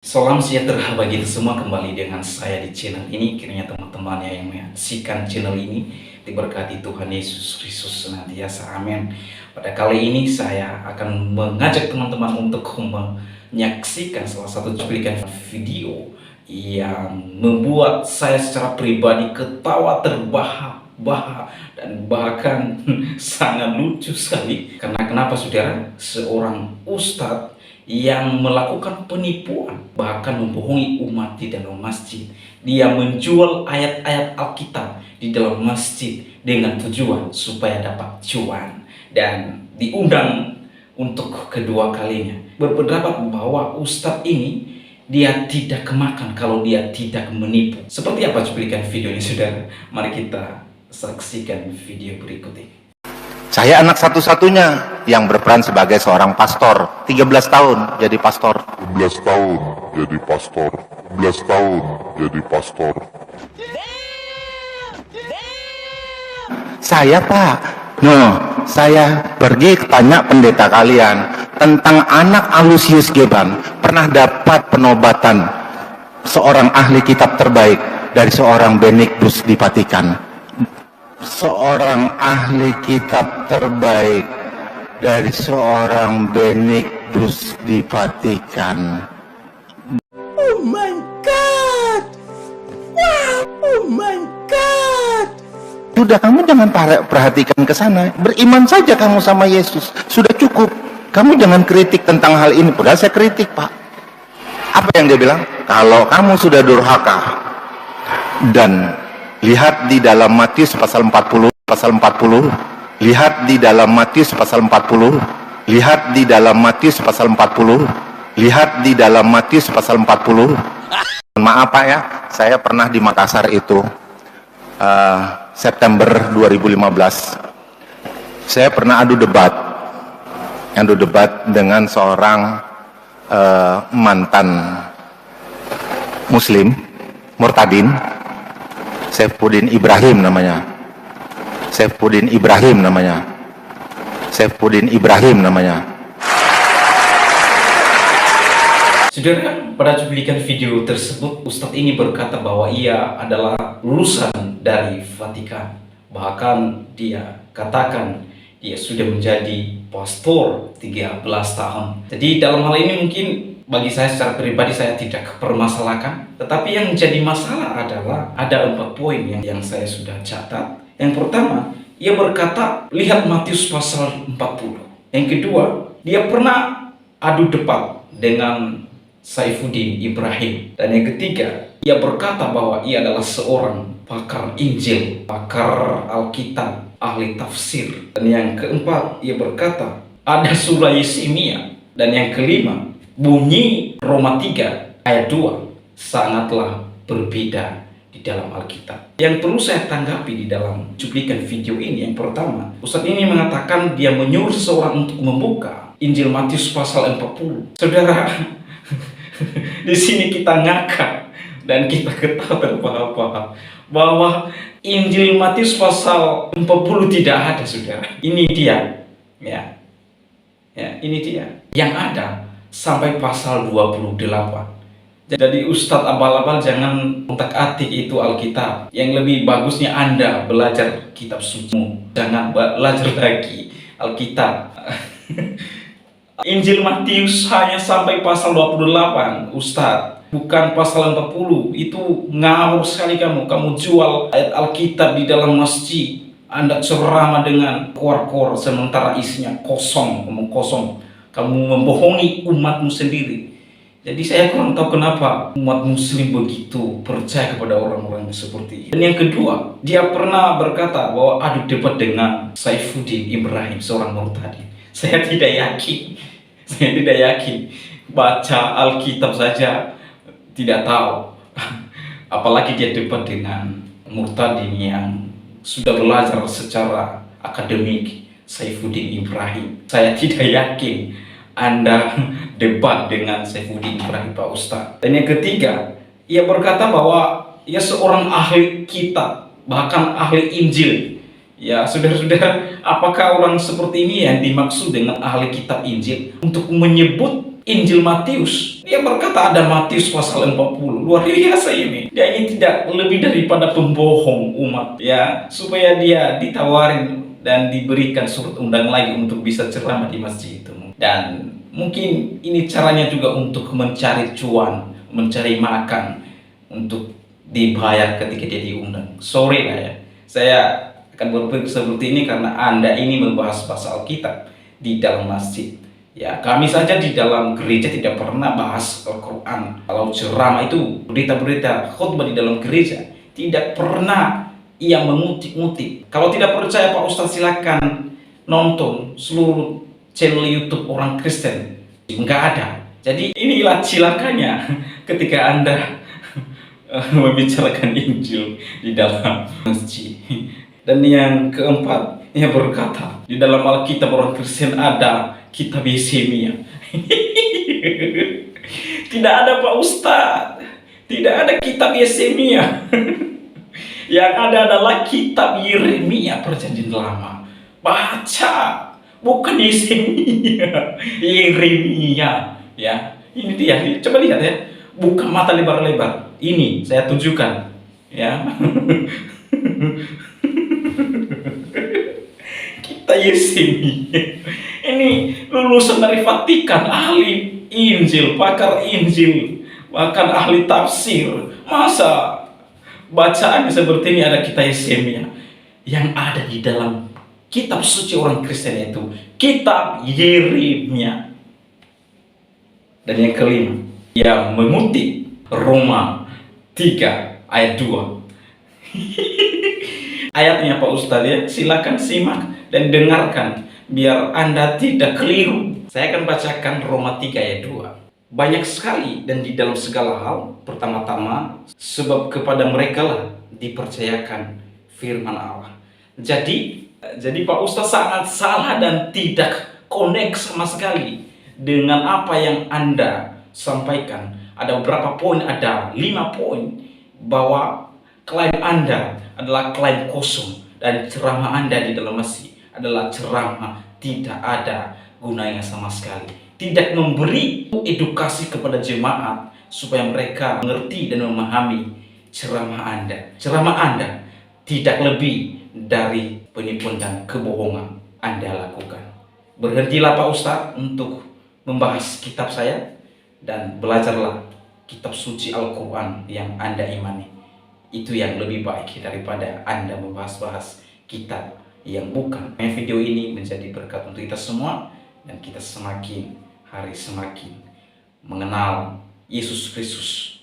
Salam sejahtera bagi kita semua, kembali dengan saya di channel ini. Kiranya teman-teman yang menyaksikan channel ini diberkati Tuhan Yesus Kristus senantiasa, amin. Pada kali ini saya akan mengajak teman-teman untuk menyaksikan salah satu cuplikan video yang membuat saya secara pribadi ketawa terbahak-bahak dan bahkan sangat lucu sekali. Karena kenapa saudara? Seorang ustadz yang melakukan penipuan, bahkan membohongi umat di dalam masjid. Dia menjual ayat-ayat Alkitab di dalam masjid dengan tujuan supaya dapat cuan, dan diundang untuk kedua kalinya. Berpendapat bahwa ustadz ini dia tidak kemakan kalau dia tidak menipu. Seperti apa cuplikan videonya saudara? Mari kita saksikan video berikut ini. Saya anak satu-satunya yang berperan sebagai seorang pastor. 13 tahun jadi pastor. 11 tahun jadi pastor. 11 tahun jadi pastor. Saya Pak, saya pergi tanya pendeta kalian tentang anak Alusius Geban. Pernah dapat penobatan seorang ahli kitab terbaik dari seorang Benedictus di Vatikan. Seorang ahli kitab terbaik dari seorang Benedictus di Vatikan. Oh my God! Wow! Oh my God! Sudah, kamu jangan perhatikan ke sana. Beriman saja kamu sama Yesus. Sudah cukup. Kamu jangan kritik tentang hal ini. Padahal saya kritik, Pak. Apa yang dia bilang? Kalau kamu sudah durhaka dan lihat di dalam Matius pasal 40, lihat di dalam Matius pasal 40, lihat di dalam Matius pasal 40, lihat di dalam Matius pasal 40. Maaf Pak ya, saya pernah di Makassar itu September 2015. Saya pernah adu debat dengan seorang mantan Muslim murtadin. Saifuddin Ibrahim namanya. Saudara, pada cuplikan video tersebut, Ustadz ini berkata bahwa ia adalah lulusan dari Vatikan. Bahkan dia katakan dia sudah menjadi pastor 13 tahun. Jadi dalam hal ini mungkin bagi saya secara pribadi saya tidak permasalahkan. Tetapi yang menjadi masalah adalah ada 4 poin yang saya sudah catat. Yang pertama, ia berkata lihat Matius pasal 40. Yang kedua, dia pernah adu debat dengan Saifuddin Ibrahim. Dan yang ketiga, ia berkata bahwa ia adalah seorang pakar Injil, pakar Alkitab, ahli tafsir. Dan yang keempat, ia berkata ada surah Yesimia. Dan yang kelima, bunyi Roma 3 ayat 2 sangatlah berbeda di dalam Alkitab. Yang perlu saya tanggapi di dalam cuplikan video ini, yang pertama, Ustadz ini mengatakan dia menyuruh seseorang untuk membuka Injil Matius pasal 40. Saudara, di sini kita ngakak dan kita ketawa terbahak-bahak bahwa Injil Matius pasal 40 tidak ada, saudara. Ini dia, ya, ini dia. Yang ada sampai pasal 28. Jadi Ustadz abal-abal jangan otak-atik itu Alkitab. Yang lebih bagusnya Anda belajar kitab suci. Jangan belajar lagi Alkitab. Injil Matius hanya sampai pasal 28, Ustadz, bukan pasal 40. Itu ngawur sekali kamu. Kamu jual ayat Alkitab di dalam masjid. Anda ceramah dengan kor-kor sementara isinya kosong, ngomong kosong. Kamu membohongi umatmu sendiri. Jadi saya kurang tahu kenapa umat muslim begitu percaya kepada orang-orang seperti ini. Dan yang kedua, dia pernah berkata bahwa adu debat dengan Saifuddin Ibrahim, seorang murtadin. Saya tidak yakin. Baca Alkitab saja tidak tahu. Apalagi dia debat dengan murtadin yang sudah belajar secara akademik, Saifuddin Ibrahim. Saya tidak yakin Anda debat dengan Saifuddin Ibrahim, Pak Ustadz. Dan yang ketiga, ia berkata bahwa ia seorang ahli kitab, bahkan ahli Injil. Ya, saudara-saudara, apakah orang seperti ini yang dimaksud dengan ahli kitab Injil untuk menyebut Injil Matius? Dia berkata ada Matius pasal 40. Luar biasa ini. Dia ini tidak lebih daripada pembohong umat, ya, supaya dia ditawarin dan diberikan surat undang lagi untuk bisa ceramah di masjid itu. Dan mungkin ini caranya juga untuk mencari cuan, mencari makan, untuk dibayar ketika dia diundang. Sorry lah ya, saya akan berpikir seperti ini karena Anda ini membahas pasal Alkitab di dalam masjid. Ya, kami saja di dalam gereja tidak pernah bahas Al-Quran. Kalau ceramah itu berita-berita khutbah di dalam gereja, tidak pernah ia mengutip-ngutip. Kalau tidak percaya Pak Ustadz, silakan nonton seluruh channel YouTube orang Kristen. Enggak ada. Jadi inilah cilakanya ketika Anda membicarakan Injil di dalam masjid. Dan yang keempat, ia berkata, di dalam Alkitab orang Kristen ada kitab Yeremia. Tidak ada Pak Ustadz, tidak ada kitab Yeremia. Yang ada adalah kitab Yeremia Perjanjian Lama. Baca, bukan Yeremia, Yeremia. Ya, ini dia. Coba lihat ya, buka mata lebar-lebar. Ini saya tunjukkan, ya. Kita Yeremia. Ini lulusan dari Vatikan, ahli Injil, pakar Injil, bahkan ahli tafsir. Masa bacaan seperti ini ada kitab Yeremia? Yang ada di dalam kitab suci orang Kristen itu kitab Yeremia. Dan yang kelima, yang mengutip Roma 3 ayat 2. Ayatnya Pak Ustadz ya, silakan simak dan dengarkan biar Anda tidak keliru. Saya akan bacakan Roma 3 ayat 2. Banyak sekali dan di dalam segala hal, pertama-tama sebab kepada mereka lah dipercayakan firman Allah. Jadi Pak Ustadz sangat salah dan tidak connect sama sekali dengan apa yang Anda sampaikan. Ada beberapa poin, ada 5 poin bahwa klaim Anda adalah klaim kosong dan ceramah Anda di dalam masjid adalah ceramah tidak ada gunanya sama sekali. Tidak memberi edukasi kepada jemaat supaya mereka mengerti dan memahami ceramah Anda. Ceramah Anda tidak lebih dari penipuan dan kebohongan Anda lakukan. Berhentilah Pak Ustadz untuk membahas kitab saya dan belajarlah kitab suci Al-Quran yang Anda imani. Itu yang lebih baik daripada Anda membahas-bahas kitab yang bukan. Video ini menjadi berkat untuk kita semua dan kita semakin hari semakin mengenal Yesus Kristus